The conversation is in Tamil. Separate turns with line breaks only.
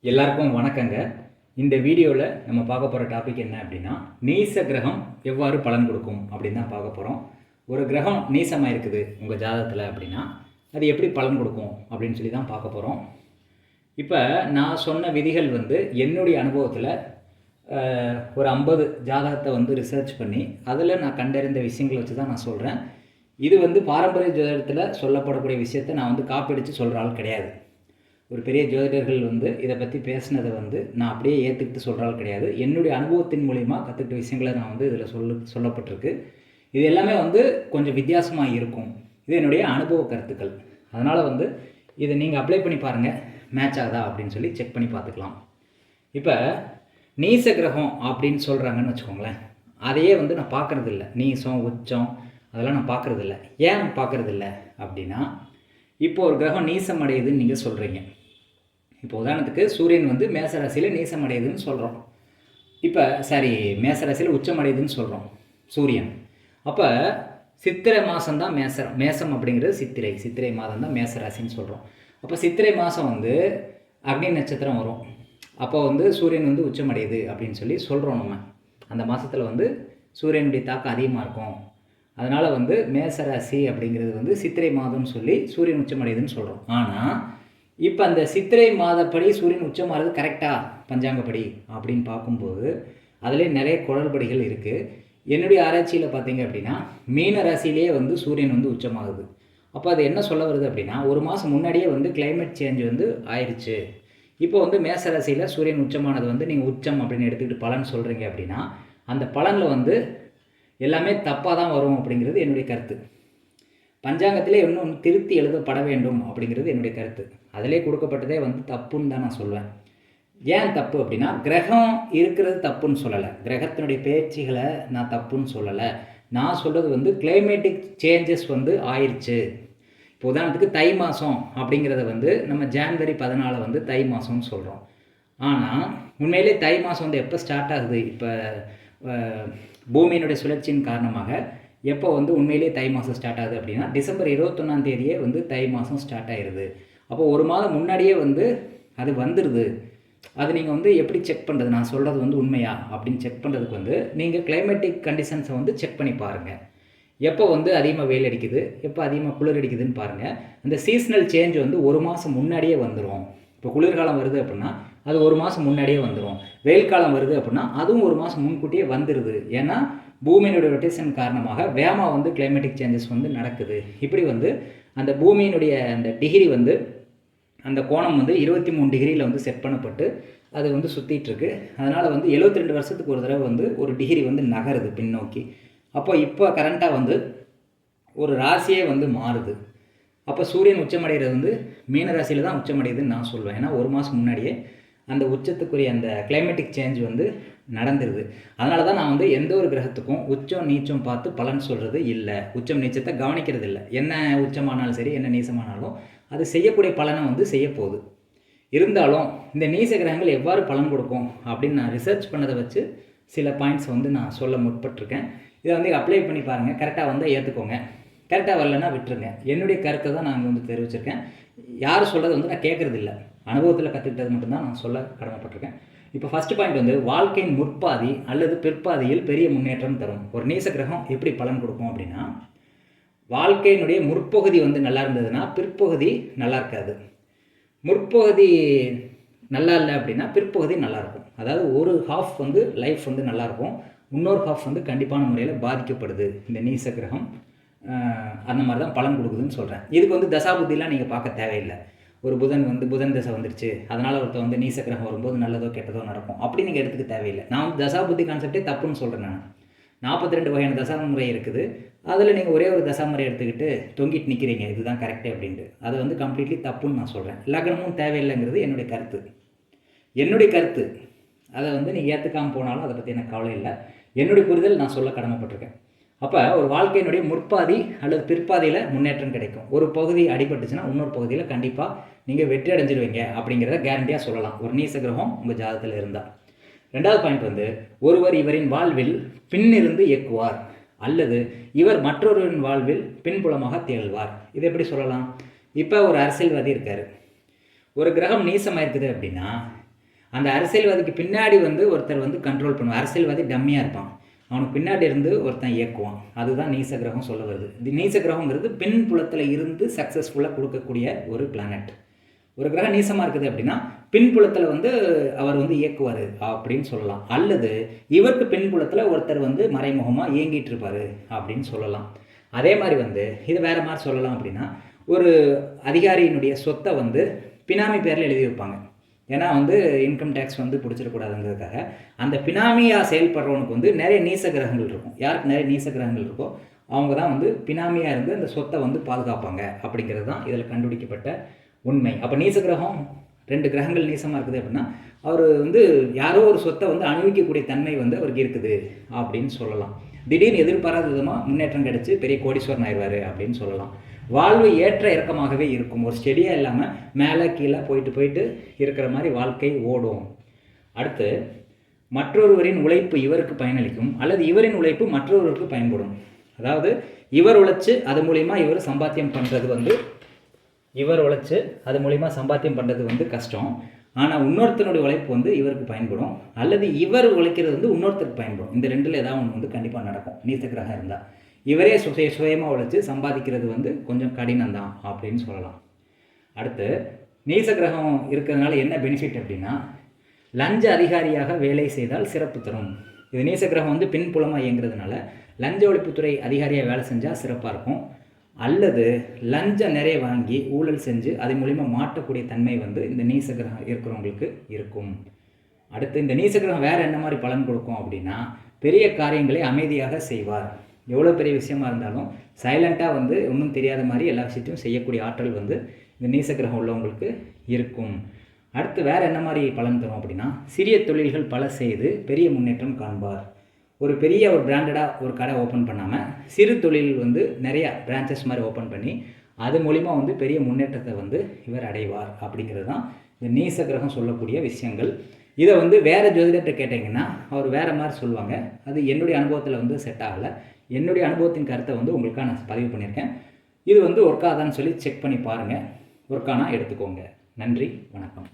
எல்லாருக்கும் வணக்கங்க. இந்த வீடியோவில் நம்ம பார்க்க போகிற டாபிக் என்ன அப்படின்னா, நீச கிரகம் எவ்வாறு பலன் கொடுக்கும் அப்படின்னு தான் பார்க்க போகிறோம். ஒரு கிரகம் நீசமாக இருக்குது உங்கள் ஜாதகத்தில் அப்படின்னா அது எப்படி பலன் கொடுக்கும் அப்படின்னு சொல்லி தான் பார்க்க போகிறோம். இப்போ நான் சொன்ன விதிகள் என்னுடைய அனுபவத்தில் ஒரு 50 ஜாதகத்தை ரிசர்ச் பண்ணி அதில் நான் கண்டறிந்த விஷயங்களை வச்சு தான் நான் சொல்கிறேன். இது பாரம்பரிய ஜோதிடத்தில் சொல்லப்படக்கூடிய விஷயத்தை நான் காப்பீடிச்சு சொல்கிற ஆள் கிடையாது. ஒரு பெரிய ஜோதிடர்கள் இதை பற்றி பேசினதை நான் அப்படியே ஏற்றுக்கிட்டு சொல்கிற ஆள் கிடையாது. என்னுடைய அனுபவத்தின் மூலிமா கற்றுக்கிட்ட விஷயங்களை நான் இதில் சொல்லப்பட்டிருக்கு. இது எல்லாமே கொஞ்சம் வித்தியாசமாக இருக்கும். இது என்னுடைய அனுபவ கருத்துக்கள். அதனால் இதை நீங்கள் அப்ளை பண்ணி பாருங்கள், மேட்ச் ஆகுதா அப்படின்னு சொல்லி செக் பண்ணி பார்த்துக்கலாம். இப்போ நீச கிரகம் அப்படின்னு சொல்கிறாங்கன்னு வச்சுக்கோங்களேன், அதையே நான் பார்க்குறதில்ல. நீசம் உச்சம் அதெல்லாம் நான் பார்க்குறதில்ல. ஏன் பார்க்குறதில்ல அப்படின்னா, இப்போ ஒரு கிரகம் நீசம் அடையுதுன்னு நீங்கள் சொல்கிறீங்க. இப்போ உதாரணத்துக்கு சூரியன் மேசராசியில் நீசம் அடையுதுன்னு சொல்கிறோம். இப்போ மேசராசியில் உச்சம் அடையுதுன்னு சொல்கிறோம் சூரியன். அப்போ சித்திரை மாதம் தான் மேசம் அப்படிங்கிறது சித்திரை மாதம் தான் மேசராசின்னு சொல்கிறோம். அப்போ சித்திரை மாதம் அக்னி நட்சத்திரம் வரும். அப்போ சூரியன் உச்சம் அடையுது அப்படின்னு சொல்லி சொல்கிறோம். நம்ம அந்த மாதத்தில் சூரியனுடைய தாக்கம் அதிகமாக இருக்கும். அதனால் மேசராசி அப்படிங்கிறது சித்திரை மாதம்னு சொல்லி சூரியன் உச்சமடையுதுன்னு சொல்கிறோம். ஆனால் இப்போ அந்த சித்திரை மாதப்படி சூரியன் உச்சமாகிறது கரெக்டாக பஞ்சாங்கப்படி அப்படின்னு பார்க்கும்போது அதிலே நிறைய குளறுபடிகள் இருக்குது. என்னுடைய ஆராய்ச்சியில் பார்த்தீங்க அப்படின்னா, மீன ராசியிலே சூரியன் உச்சமாகுது. அப்போ அது என்ன சொல்ல வருது அப்படின்னா, ஒரு மாதம் முன்னாடியே கிளைமேட் சேஞ்ச் ஆயிடுச்சு. இப்போ மேசராசியில் சூரியன் உச்சமானது நீங்கள் உச்சம் அப்படின்னு எடுத்துக்கிட்டு பலன் சொல்கிறீங்க அப்படின்னா, அந்த பலனில் எல்லாமே தப்பாக தான் வரும் அப்படிங்கிறது என்னுடைய கருத்து. பஞ்சாங்கத்திலே இன்னும் திருத்தி எழுதப்பட வேண்டும் அப்படிங்கிறது என்னுடைய கருத்து. அதிலே கொடுக்கப்பட்டதே தப்புன்னு தான் நான் சொல்வேன். ஏன் தப்பு அப்படின்னா, கிரகம் இருக்கிறது தப்புன்னு சொல்லலை, கிரகத்தினுடைய பேச்சுகளை நான் தப்புன்னு சொல்லலை. நான் சொல்கிறது கிளைமேட்டிக் சேஞ்சஸ் ஆயிடுச்சு. இப்போ உதாரணத்துக்கு தை மாதம் அப்படிங்கிறத நம்ம ஜான்வரி 14 தை மாதம்னு சொல்கிறோம். ஆனால் உண்மையிலே தை மாதம் எப்போ ஸ்டார்ட் ஆகுது? இப்போ பூமியினுடைய சுழற்சியின் காரணமாக எப்போ உண்மையிலே தை மாதம் ஸ்டார்ட் ஆகுது அப்படின்னா, டிசம்பர் 21 தை மாதம் ஸ்டார்ட் ஆகிடுது. அப்போ ஒரு மாதம் முன்னாடியே அது வந்துடுது. அது நீங்கள் எப்படி செக் பண்ணுறது? நான் சொல்கிறது உண்மையா அப்படின்னு செக் பண்ணுறதுக்கு நீங்கள் கிளைமேட்டிக் கண்டிஷன்ஸை செக் பண்ணி பாருங்கள். எப்போ அதிகமாக வெயில் அடிக்குது, எப்போ அதிகமாக குளிர் அடிக்குதுன்னு பாருங்கள். அந்த சீஸ்னல் சேஞ்ச் ஒரு மாதம் முன்னாடியே வந்துடும். இப்போ குளிர்காலம் வருது அப்படின்னா அது ஒரு மாதம் முன்னாடியே வந்துடும். வெயில் காலம் வருது அப்படின்னா அதுவும் ஒரு மாதம் முன்கூட்டியே வந்துடுது. ஏன்னா பூமியினுடைய ரொட்டேஷன் காரணமாக வேகமாக கிளைமேட்டிக் சேஞ்சஸ் நடக்குது. இப்படி அந்த பூமியினுடைய அந்த டிகிரி அந்த கோணம் 23 டிகிரியில் செட் பண்ணப்பட்டு அது சுற்றிட்டுருக்கு. அதனால் 72 வருஷத்துக்கு ஒரு தடவை ஒரு டிகிரி நகருது பின்னோக்கி. அப்போ இப்போ கரண்ட்டாக ஒரு ராசியே மாறுது. அப்போ சூரியன் உச்சமடைகிறது மீன ராசியில் தான் உச்சமடையுதுன்னு நான் சொல்வேன். ஏன்னா ஒரு மாதம் முன்னாடியே அந்த உச்சத்துக்குரிய அந்த கிளைமேட்டிக் சேஞ்ச் நடந்துருது. அதனால தான் நான் எந்த ஒரு கிரகத்துக்கும் உச்சம் நீச்சம் பார்த்து பலன் சொல்கிறது இல்லை. உச்சம் நீச்சத்தை கவனிக்கிறது இல்லை. என்ன உச்சமானாலும் சரி, என்ன நீசமானாலும் அது செய்யக்கூடிய பலனை செய்ய போகுது. இருந்தாலும் இந்த நீச கிரகங்கள் எவ்வாறு பலன் கொடுக்கும் அப்படின்னு நான் ரிசர்ச் பண்ணதை வச்சு சில பாயிண்ட்ஸ் நான் சொல்ல முற்பட்டிருக்கேன். இதை அப்ளை பண்ணி பாருங்கள். கரெக்டாக ஏற்றுக்கோங்க, கரெக்டாக வரலன்னா விட்டுருங்க. என்னுடைய கருத்தை தான் நான் தெரிவிச்சிருக்கேன். யார் சொல்கிறது நான் கேட்குறது இல்லை. அனுபவத்தில் கற்றுக்கிட்டது மட்டும்தான் நான் சொல்ல கடமைப்பட்டிருக்கேன். இப்போ ஃபஸ்ட்டு பாயிண்ட் வாழ்க்கையின் முற்பாதி அல்லது பிற்பாதியில் பெரிய முன்னேற்றம் தரும். ஒரு நீச கிரகம் எப்படி பலன் கொடுக்கும் அப்படின்னா, வாழ்க்கையினுடைய முற்பகுதி நல்லா இருந்ததுன்னா பிற்பகுதி நல்லா இருக்காது. முற்பகுதி நல்லா இல்லை அப்படின்னா பிற்பகுதி நல்லாயிருக்கும். அதாவது ஒரு ஹாஃப் லைஃப் நல்லாயிருக்கும், இன்னொரு ஹாஃப் கண்டிப்பான முறையில் பாதிக்கப்படுது. இந்த நீச கிரகம் அந்த மாதிரி தான் பலன் கொடுக்குதுன்னு சொல்கிறேன். இதுக்கு தசாபுத்திலாம் நீங்கள் பார்க்க தேவையில்லை. ஒரு புதன் தசை வந்துருச்சு, அதனால் ஒருத்தர் நீச கிரகம் வரும்போது நல்லதோ கெட்டதோ நடக்கும் அப்படி நீங்கள் எடுத்துக்க தேவையில்லை. நான் தசாபுத்தி கான்செப்டே தப்புன்னு சொல்கிறேன். நான் 42 வகையான தசாமுறை இருக்குது. அதில் நீங்கள் ஒரே ஒரு தசாமுறை எடுத்துக்கிட்டு தொங்கிட்டு நிற்கிறீங்க, இதுதான் கரெக்டு அப்படின்ட்டு. அது கம்ப்ளீட்லி தப்புன்னு நான் சொல்கிறேன். லக்னமும் தேவையில்லைங்கிறது என்னுடைய கருத்து. அதை நீங்கள் ஏற்றுக்காமல் போனாலும் அதை பற்றி எனக்கு கவலை இல்லை. என்னுடைய புரிதல் நான் சொல்ல கடமைப்பட்டிருக்கேன். அப்போ ஒரு வாழ்க்கையினுடைய முற்பாதி அல்லது பிற்பாதியில் முன்னேற்றம் கிடைக்கும். ஒரு பகுதி அடிபட்டுச்சுன்னா இன்னொரு பகுதியில் கண்டிப்பாக நீங்கள் வெற்றி அடைஞ்சிடுவீங்க அப்படிங்கிறத கேரண்டியாக சொல்லலாம், ஒரு நீச கிரகம் உங்கள் ஜாதகத்தில் இருந்தால். ரெண்டாவது பாயிண்ட் ஒருவர் இவரின் வாழ்வில் பின்னிருந்து இயக்குவார் அல்லது இவர் மற்றொருவரின் வாழ்வில் பின்புலமாக திகழ்வார். இது எப்படி சொல்லலாம்? இப்போ ஒரு அரசியல்வாதி இருக்கார், ஒரு கிரகம் நீசமாக இருக்குது அப்படின்னா அந்த அரசியல்வாதிக்கு பின்னாடி வந்து ஒருத்தர் வந்து கண்ட்ரோல் பண்ணுவான். அரசியல்வாதி டம்மியாக இருப்பான், அவனுக்கு பின்னாடி இருந்து ஒருத்தன் இயக்குவான். அதுதான் நீச கிரகம் சொல்ல வருது. இது நீச கிரகங்கிறது பின் புலத்தில் இருந்து சக்ஸஸ்ஃபுல்லாக கொடுக்கக்கூடிய ஒரு பிளானட். ஒரு கிரகம் நீசமாக இருக்குது அப்படின்னா பின்புலத்தில் வந்து அவர் வந்து இயக்குவார் அப்படின்னு சொல்லலாம். அல்லது இவருக்கு பின்புலத்தில் ஒருத்தர் வந்து மறைமுகமாக இயங்கிட்டு இருப்பார் அப்படின்னு சொல்லலாம். அதே மாதிரி வந்து இது வேறு மாதிரி சொல்லலாம் அப்படின்னா, ஒரு அதிகாரியினுடைய சொத்தை வந்து பினாமி பேரில் எழுதி வைப்பாங்க. ஏன்னா வந்து இன்கம் டேக்ஸ் வந்து பிடிச்சிடக்கூடாதுங்கிறதுக்காக. அந்த பினாமியாக செயல்படுறவனுக்கு வந்து நிறைய நீச கிரகங்கள் இருக்கும். யாருக்கு நிறைய நீச கிரகங்கள் இருக்கோ அவங்க தான் வந்து பினாமியாக இருந்து அந்த சொத்தை வந்து பாதுகாப்பாங்க அப்படிங்கிறது தான் இதில் கண்டுபிடிக்கப்பட்ட உண்மை. அப்போ நீச கிரகம் 2 கிரகங்கள் நீசமாக இருக்குது அப்படின்னா அவர் வந்து யாரோ ஒரு சொத்தை வந்து அனுபவிக்கக்கூடிய தன்மை வந்து அவருக்கு இருக்குது அப்படின்னு சொல்லலாம். திடீர்னு எதிர்பாராத விதமாக முன்னேற்றம் கிடச்சி பெரிய கோடீஸ்வரன் ஆயிடுவார் அப்படின்னு சொல்லலாம். வாழ்வு ஏற்ற இறக்கமாகவே இருக்கும். ஒரு ஸ்டெடியாக இல்லாமல் மேலே கீழே போயிட்டு இருக்கிற மாதிரி வாழ்க்கை ஓடும். அடுத்து, மற்றொருவரின் உழைப்பு இவருக்கு பயனளிக்கும் அல்லது இவரின் உழைப்பு மற்றொருவருக்கு பயன்படும். அதாவது இவர் உழைச்சி அது மூலிமா இவர் சம்பாத்தியம் பண்ணுறது வந்து சம்பாத்தியம் பண்ணுறது வந்து கஷ்டம். ஆனால் இன்னொருத்தனுடைய உழைப்பு வந்து இவருக்கு பயன்படும், அல்லது இவர் உழைக்கிறது வந்து இன்னொருத்தருக்கு பயன்படும். இந்த 2ல் ஏதாவது ஒன்று வந்து கண்டிப்பாக நடக்கும் நீச கிரகம் இருந்தால். இவரே சுயமாக உழைச்சி சம்பாதிக்கிறது வந்து கொஞ்சம் கடினம்தான் அப்படின்னு சொல்லலாம். அடுத்து, நீச கிரகம் இருக்கிறதுனால என்ன பெனிஃபிட் அப்படின்னா, லஞ்ச அதிகாரியாக வேலை செய்தால் சிறப்பு தரும். இது நீச கிரகம் வந்து பின்புலமாக இயங்குறதுனால லஞ்ச ஒழிப்புத்துறை அதிகாரியாக வேலை செஞ்சால் சிறப்பாக இருக்கும். அல்லது லஞ்சம் நிறைய வாங்கி ஊழல் செஞ்சு அது மூலிமா மாட்டக்கூடிய தன்மை வந்து இந்த நீச கிரகம் இருக்கிறவங்களுக்கு இருக்கும். அடுத்து, இந்த நீச கிரகம் வேறு என்ன மாதிரி பலன் கொடுக்கும் அப்படின்னா, பெரிய காரியங்களை அமைதியாக செய்வார். எவ்வளோ பெரிய விஷயமா இருந்தாலும் சைலண்ட்டாக வந்து ஒன்றும் தெரியாத மாதிரி எல்லா விஷயத்தையும் செய்யக்கூடிய ஆற்றல் வந்து இந்த நீச கிரகம் உள்ளவங்களுக்கு இருக்கும். அடுத்து வேறு என்ன மாதிரி பலன் தரும் அப்படின்னா, சிறிய தொழில்கள் பல செய்து பெரிய முன்னேற்றம் காண்பார். ஒரு பெரிய ஒரு பிராண்டடாக ஒரு கடை ஓப்பன் பண்ணாமல் சிறு தொழில் வந்து நிறையா பிரான்ச்சஸ் மாதிரி ஓப்பன் பண்ணி அது மூலிமா வந்து பெரிய முன்னேற்றத்தை வந்து இவர் அடைவார் அப்படிங்கிறது தான் இந்த நீச கிரகம் சொல்லக்கூடிய விஷயங்கள். இதை வந்து வேறு ஜோதிடத்தை கேட்டிங்கன்னா அவர் வேறு மாதிரி சொல்லுவாங்க. அது என்னுடைய அனுபவத்தில் வந்து செட் ஆகலை. என்னுடைய அனுபவத்தின் கருத்தை வந்து உங்களுக்காக நான் பதிவு பண்ணியிருக்கேன். இது வந்து ஒர்க் ஆகுதான்னு சொல்லி செக் பண்ணி பாருங்கள். ஒர்க் ஆனால் எடுத்துக்கோங்க. நன்றி, வணக்கம்.